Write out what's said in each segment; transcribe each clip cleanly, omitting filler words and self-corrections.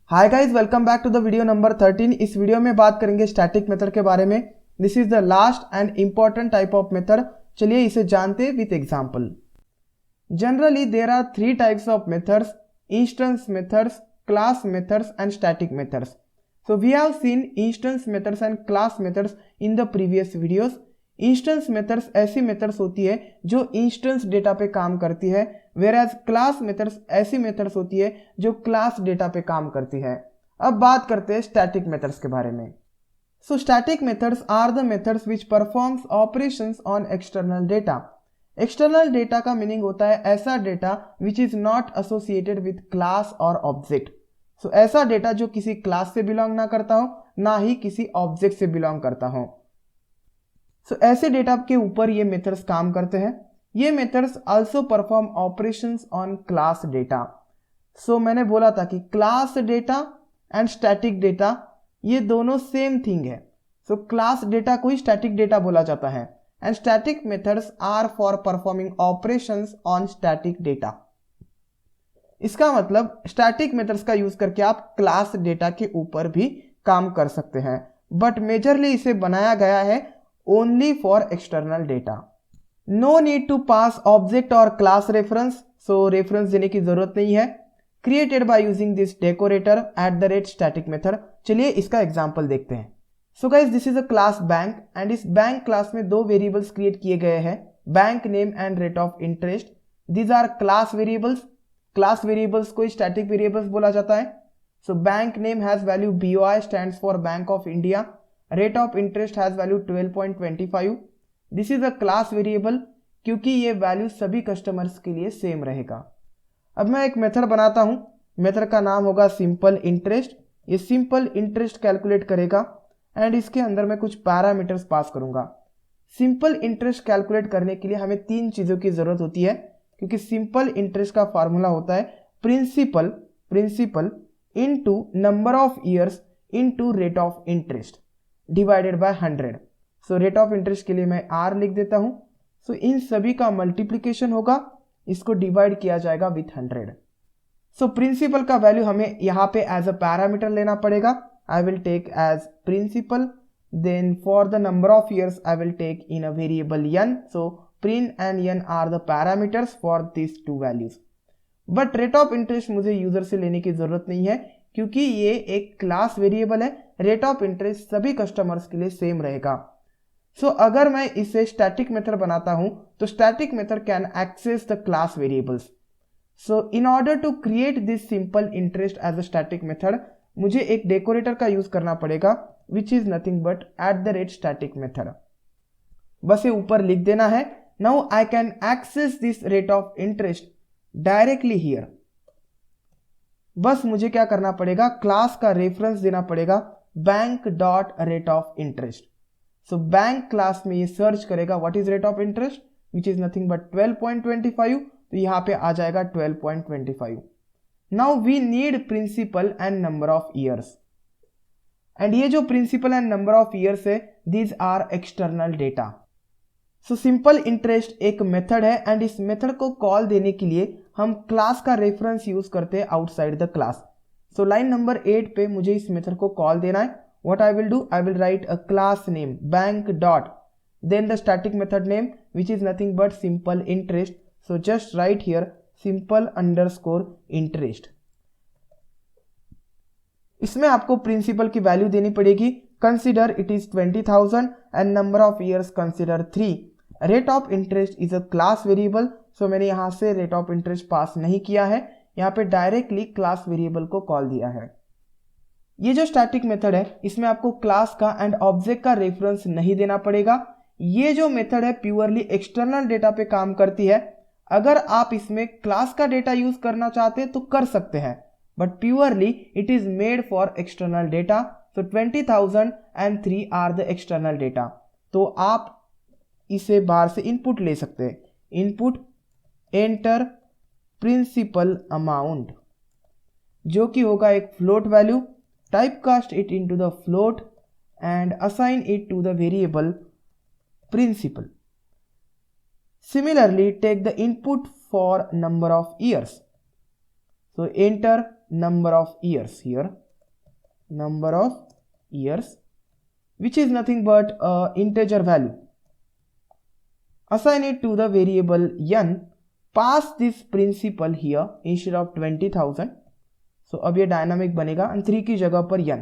Hi guys, welcome back to the video number 13। इस video में बात करेंगे स्टैटिक मेथड के बारे में। This is the last and important type of method. चलिए इसे जानते हैं with example. Generally there are three types of methods: instance methods, class methods and static methods. So we have seen instance methods and class methods in the previous videos. Instance methods ऐसी methods होती है जो instance data पे काम करती है, whereas class methods ऐसी methods होती है जो क्लास डेटा पे काम करती है. अब बात करते हैं स्टैटिक मेथड्स के बारे में. So static methods are the methods which performs operations on external data. External data का मीनिंग होता है ऐसा data which is not associated with class और ऑब्जेक्ट. सो ऐसा डेटा जो किसी क्लास से बिलोंग ना करता हो, ना ही किसी ऑब्जेक्ट से बिलोंग करता हो. सो ऐसे डेटा के ऊपर ये मेथड्स काम करते हैं. ये methods also perform operations on class data. So मैंने बोला था कि class data and static data ये दोनों सेम थिंग है. सो क्लास डेटा को ही स्टैटिक डेटा बोला जाता है and static methods are for performing operations on static data. इसका मतलब स्टैटिक मेथड्स का यूज करके आप क्लास डेटा के ऊपर भी काम कर सकते हैं, बट मेजरली इसे बनाया गया है only for external data. No need to pass object और क्लास रेफरेंस. सो रेफरेंस देने की जरूरत नहीं है. Created by using this decorator @static method. चलिए इसका एग्जांपल देखते हैं. So guys, this is a class bank and इस बैंक क्लास में दो वेरिएबल्स क्रिएट किए गए हैं, bank name and rate of interest. These are class variables. Class variables को स्टैटिक वेरिएबल्स बोला जाता है. So bank name has value BOI, stands for bank of India. Rate of interest has value 12.25. This is a class variable क्योंकि ये value सभी customers के लिए same रहेगा. अब मैं एक मेथड बनाता हूं. मेथड का नाम होगा सिंपल इंटरेस्ट. ये सिंपल इंटरेस्ट कैलकुलेट करेगा एंड इसके अंदर मैं कुछ पैरामीटर्स पास करूंगा. सिंपल इंटरेस्ट कैलकुलेट करने के लिए हमें तीन चीजों की जरूरत होती है, क्योंकि सिंपल इंटरेस्ट का फॉर्मूला होता है principal into number of years into rate of interest divided by 100. So rate of interest के लिए मैं R लिख देता हूं. सो इन सभी का मल्टीप्लीकेशन होगा, इसको डिवाइड किया जाएगा विथ 100. सो प्रिंसिपल का वैल्यू हमें यहाँ पे एज अ पैरामीटर लेना पड़ेगा. I will take as principal. Then for the number of years I will take in a variable n. सो prin and n are the parameters for these two values. But rate of interest मुझे user से लेने की जरूरत नहीं है क्योंकि ये एक क्लास वेरिएबल है. रेट ऑफ इंटरेस्ट सभी कस्टमर्स के लिए सेम रहेगा. सो अगर मैं इसे स्टैटिक मेथड बनाता हूं तो static method can access the class variables. So in order to create this simple interest as a static method मुझे एक डेकोरेटर का यूज करना पड़ेगा which is nothing but @static method. बस ये ऊपर लिख देना है. Now I can access this rate of interest directly here. बस मुझे क्या करना पड़ेगा, क्लास का रेफरेंस देना पड़ेगा bank dot rate of interest. So bank class में ये सर्च करेगा what is rate of interest which is nothing but 12.25. तो यहाँ पे आ जाएगा 12.25. Now we need principal and number of years. And ये जो principal and number of years है, these are external data. So simple interest एक मेथड है एंड इस मेथड को कॉल देने के लिए हम क्लास का रेफरेंस यूज करते हैं outside the class. So line number 8 पे मुझे इस मेथड को कॉल देना है. What I will do, I will write a class name bank dot then the static method name which is nothing but simple interest. So just write here simple underscore interest. इसमें आपको principal की value देनी पड़ेगी. Consider it is 20,000 and number of years consider 3. Rate of interest is a class variable. So मैंने यहां से rate of interest पास नहीं किया है, यहां पे डायरेक्टली क्लास वेरिएबल को कॉल दिया है. ये जो स्टैटिक मेथड है इसमें आपको क्लास का एंड ऑब्जेक्ट का रेफरेंस नहीं देना पड़ेगा. ये जो मेथड है प्योरली एक्सटर्नल डेटा पे काम करती है. अगर आप इसमें क्लास का डेटा यूज करना चाहते हैं तो कर सकते हैं, but purely it is made for external data. So 20,000 and 3 are the external data. तो आप इसे बाहर से इनपुट ले सकते हैं. इनपुट एंटर प्रिंसिपल अमाउंट जो कि होगा एक float value. Type cast it into the float and assign it to the variable principal. Similarly take the input for number of years. So enter number of years here, number of years, which is nothing but integer value. Assign it to the variable n. Pass this principal here instead of 20,000. So अब ये dynamic बनेगा and 3 की जगह पर n.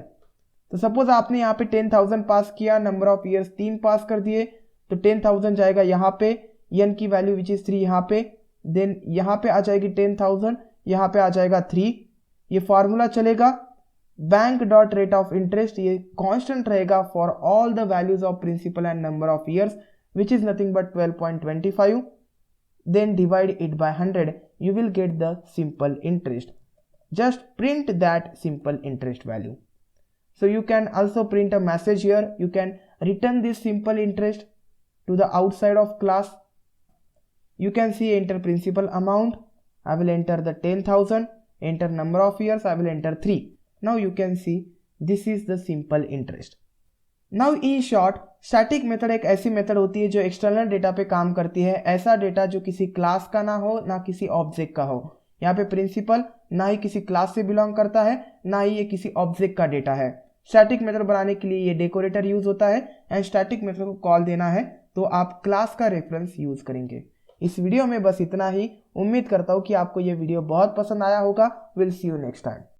तो suppose आपने यहाँ पे 10,000 पास किया, नंबर ऑफ ईयर्स 3 पास कर दिए, तो 10,000 जाएगा यहाँ पे, n की वैल्यू विच इज 3 यहाँ पे, देन यहाँ पे आ जाएगी 10,000, यहाँ पे आ जाएगा 3. ये फार्मूला चलेगा, bank dot rate of interest ये कांस्टेंट रहेगा for all the values of principal and number of years which is nothing but 12.25. then divide it by 100, you will get the simple interest. Just print that simple interest value. So you can also print a message here. You can return this simple interest to the outside of class. You can see enter principal amount. I will enter the 10,000. Enter number of years. I will enter 3. Now you can see this is the simple interest. Now in short, static method एक ऐसी method होती है जो external data पे काम करती है, ऐसा डेटा जो किसी क्लास का ना हो ना किसी ऑब्जेक्ट का हो. यहाँ पे प्रिंसिपल ना ही किसी क्लास से बिलोंग करता है ना ही ये किसी ऑब्जेक्ट का डेटा है. स्टैटिक मेथड बनाने के लिए ये डेकोरेटर यूज होता है एंड स्टैटिक मेथड को कॉल देना है तो आप क्लास का रेफरेंस यूज करेंगे. इस वीडियो में बस इतना ही. उम्मीद करता हूँ कि आपको ये वीडियो बहुत पसंद आया होगा. Will see you next time.